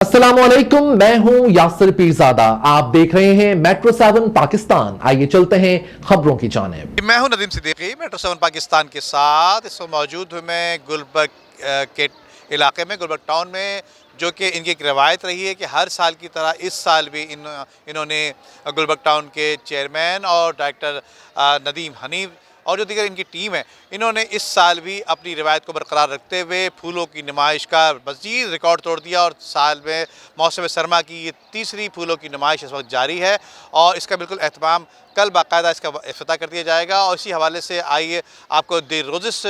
अस्सलामुअलैकुम, मैं हूं यासिर पीरजादा। आप देख रहे हैं मेट्रो 7 पाकिस्तान। आइए चलते हैं खबरों की जानिब। मैं हूं नदीम सिद्दीकी मेट्रो 7 पाकिस्तान के साथ। इस वक्त मौजूद हूं मैं गुलबर्ग के इलाके में, गुलबर्ग टाउन में, जो कि इनकी एक रवायत रही है कि हर साल की तरह इस साल भी इन्होंने गुलबर्ग टाउन के चेयरमैन और डायरेक्टर नदीम हनीफ और जो दीगर इनकी टीम है, इन्होंने इस साल भी अपनी रवायत को बरकरार रखते हुए फूलों की नुमाइश का मज़ीद रिकॉर्ड तोड़ दिया। और साल में मौसम सरमा की ये तीसरी फूलों की नुमाइश इस वक्त जारी है और इसका बिल्कुल एहतमाम कल बाकायदा इसका इफ्तिताह कर दिया जाएगा। और इसी हवाले से आइए आपको द रोज़ेस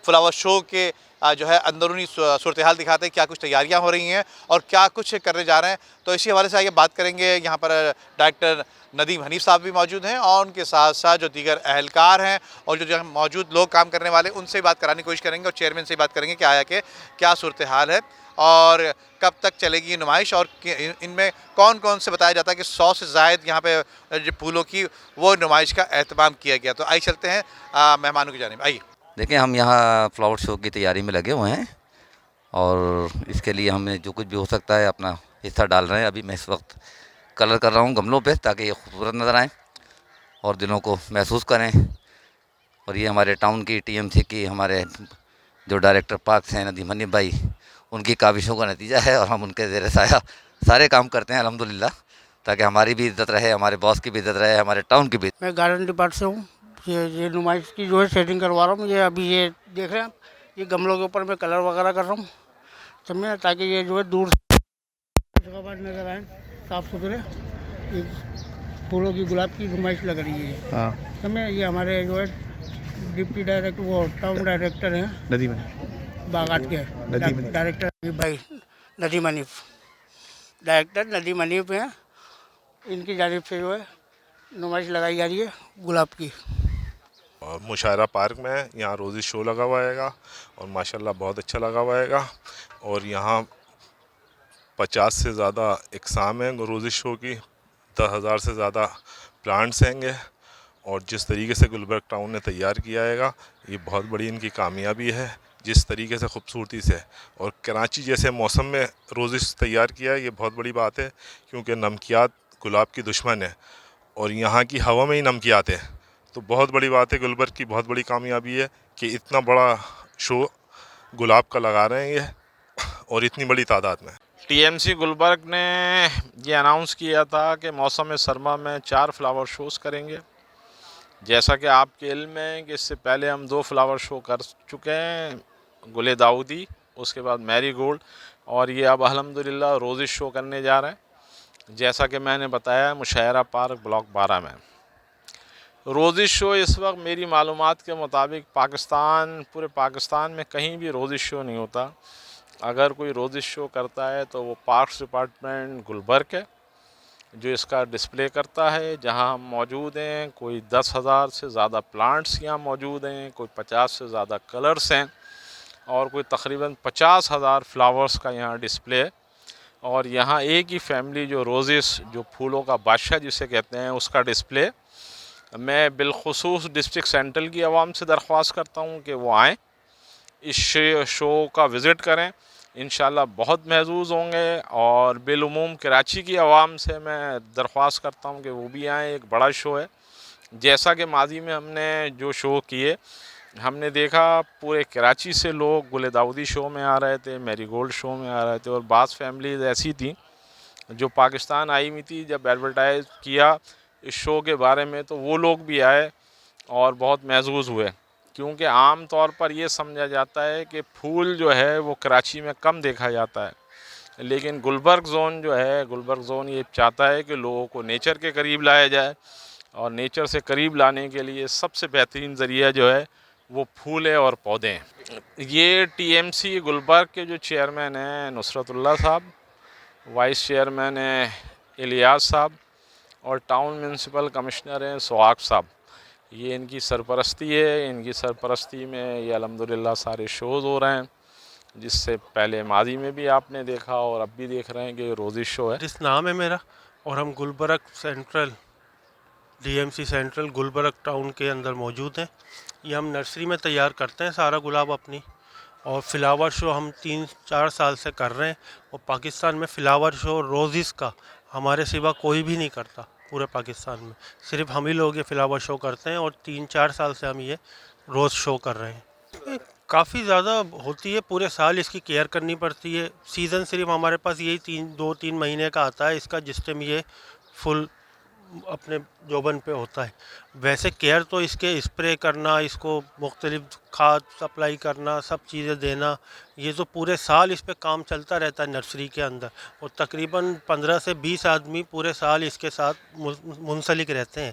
फ्लावर शो के जो है अंदरूनी सूरत हाल दिखाते हैं, क्या कुछ तैयारियां हो रही हैं और क्या कुछ करने जा रहे हैं। तो इसी हवाले से आइए बात करेंगे। यहाँ पर डायरेक्टर नदीम हनीफ साहब भी मौजूद हैं और उनके साथ साथ जो दीगर अहलकार हैं और जो मौजूद लोग काम करने वाले, उनसे बात कराने की कोशिश करेंगे और चेयरमैन से बात करेंगे कि आया कि क्या सूरत हाल है और कब तक चलेगी ये नुमाइश और इनमें कौन कौन से बताया जाता है कि 100 से ज़ायद यहाँ पे जो फूलों की वो नुमाइश का एहतमाम किया गया। तो आइए चलते हैं मेहमानों की जानिब। आइए। देखिए, हम यहाँ फ्लावर शो की तैयारी में लगे हुए हैं और इसके लिए हमने जो कुछ भी हो सकता है अपना हिस्सा डाल रहे हैं। अभी मैं इस वक्त कलर कर रहा हूँ गमलों पे, ताकि ये खूबसूरत नज़र आएँ और दिलों को महसूस करें। और ये हमारे टाउन की टीएमसी की हमारे जो डायरेक्टर पार्क्स हैं नदीम हनीफ भाई, उनकी काविशों का नतीजा है और हम उनके ज़ेर साया सारे काम करते हैं अल्हम्दुलिल्लाह, ताकि हमारी भी इज़्ज़त रहे, हमारे बॉस की भी इज़्ज़त रहे, हमारे टाउन की भी। मैं गार्डन डिपार्ट से हूँ। ये नुमाइश की जो है सेटिंग करवा रहा हूँ। ये अभी ये देख रहे हैं आप, ये गमलों के ऊपर मैं कलर वगैरह कर रहा हूँ, समझे, ताकि ये जो है दूर से जगह पर नज़र आए, साफ़ सुथरे। ये फूलों की गुलाब की नुमाइश लग रही है। हाँ, समझे। ये हमारे जो है डिप्टी डायरेक्टर, वो टाउन डायरेक्टर हैं नदीम बागात के, डायरेक्टर भाई नदीम हनीफ, डायरेक्टर नदीम हनीफ हैं। इनकी जानिब से जो है नुमाइश लगाई जा रही है गुलाब की। और मुशायरा पार्क में यहाँ रोज़ी शो लगा हुआ हैगा और माशाल्लाह बहुत अच्छा लगा हुआ हैगा। और यहाँ 50 से ज़्यादा इकसाम हैं रोज़ी शो की, 10,000 से ज़्यादा प्लांट्स हैंगे। और जिस तरीके से गुलबर्ग टाउन ने तैयार किया हैगा, ये बहुत बड़ी इनकी कामयाबी है। जिस तरीके से खूबसूरती से और कराची जैसे मौसम में रोज़ी तैयार किया है, ये बहुत बड़ी बात है, क्योंकि नमकियात गुलाब की दुश्मन है और यहाँ की हवा में ही नमकियात है। तो बहुत बड़ी बात है, गुलबर्ग की बहुत बड़ी कामयाबी है कि इतना बड़ा शो गुलाब का लगा रहे हैं ये, और इतनी बड़ी तादाद में। टीएमसी गुलबर्ग ने ये अनाउंस किया था कि मौसम सरमा में 4 फ्लावर शोज़ करेंगे। जैसा कि आपके इल्म है कि इससे पहले हम 2 फ्लावर शो कर चुके हैं, गुले दाऊदी, उसके बाद मैरी गोल्ड, और ये अब अल्हम्दुलिल्लाह रोज़ी शो करने जा रहे हैं। जैसा कि मैंने बताया, मुशायरा पार्क ब्लॉक 12 में रोज़ी शो इस वक्त मेरी मालूमात के मुताबिक पूरे पाकिस्तान में कहीं भी रोज़ी शो नहीं होता। अगर कोई रोज़ी शो करता है तो वो पार्क्स डिपार्टमेंट गुलबर्ग है जो इसका डिस्प्ले करता है, जहां हम मौजूद हैं। कोई 10,000 से ज़्यादा प्लांट्स यहाँ मौजूद हैं, कोई 50 से ज़्यादा कलर्स हैं और कोई तकरीबन 50,000 फ्लावर्स का यहाँ डिस्प्ले है। और यहाँ एक ही फैमिली जो रोज़ेस, जो फूलों का बादशाह जिसे कहते हैं, उसका डिस्प्ले। मैं बिलखुसूस डिस्ट्रिक्ट सेंट्रल की आवाम से दरख्वास्त करता हूँ कि वो आएँ, इस शो का विज़िट करें, इंशाल्लाह बहुत महजूज़ होंगे। और बिलुमूम कराची की आवाम से मैं दरख्वास्त करता हूँ कि वो भी आएँ। एक बड़ा शो है, जैसा कि माजी में हमने जो शो किए, हमने देखा पूरे कराची से लोग गुले दाऊदी शो में आ रहे थे, मैरी गोल्ड शो में आ रहे थे, और बाज़ फैमिलीज़ ऐसी थी जो पाकिस्तान आई हुई थी। जब एडवर्टाइज़ किया इस शो के बारे में तो वो लोग भी आए और बहुत महजूज़ हुए, क्योंकि आम तौर पर ये समझा जाता है कि फूल जो है वो कराची में कम देखा जाता है, लेकिन गुलबर्ग ज़ोन जो है, गुलबर्ग ज़ोन ये चाहता है कि लोगों को नेचर के करीब लाया जाए, और नेचर से करीब लाने के लिए सबसे बेहतरीन ज़रिया जो है वो फूल है और पौधे हैं। ये टीएमसी गुलबर्ग के जो चेयरमैन हैं नुसरतुल्लाह साहब, वाइस चेयरमैन हैं इलियास साहब, और टाउन म्यूनसिपल कमिश्नर हैं सुहाग साहब, ये इनकी सरपरस्ती है। इनकी सरपरस्ती में ये अल्हम्दुलिल्लाह सारे शोज़ हो रहे हैं, जिससे पहले माजी में भी आपने देखा और अब भी देख रहे हैं कि रोज़ी शो है। जिस नाम है मेरा, और हम Gulberg central, DMC central Gulberg town के अंदर मौजूद हैं। ये हम नर्सरी में तैयार करते हैं सारा गुलाब अपनी, और फ्लावर शो हम 3-4 साल से कर रहे हैं। और पाकिस्तान में फ्लावर शो रोज़िस का हमारे सिवा कोई भी नहीं करता। पूरे पाकिस्तान में सिर्फ हम ही लोग ये फ्लावर शो करते हैं और 3-4 साल से हम ये रोज़ शो कर रहे हैं। काफ़ी ज़्यादा होती है, पूरे साल इसकी केयर करनी पड़ती है। सीज़न सिर्फ हमारे पास यही 2-3 महीने का आता है इसका, जिस टाइम ये फुल अपने जोबन पे होता है। वैसे केयर तो इसके स्प्रे करना, इसको मुख्तलिफ खाद सप्लाई करना, सब चीज़ें देना, ये तो पूरे साल इस पे काम चलता रहता है नर्सरी के अंदर। और तकरीबन 15 से 20 आदमी पूरे साल इसके साथ मुंसलिक रहते हैं।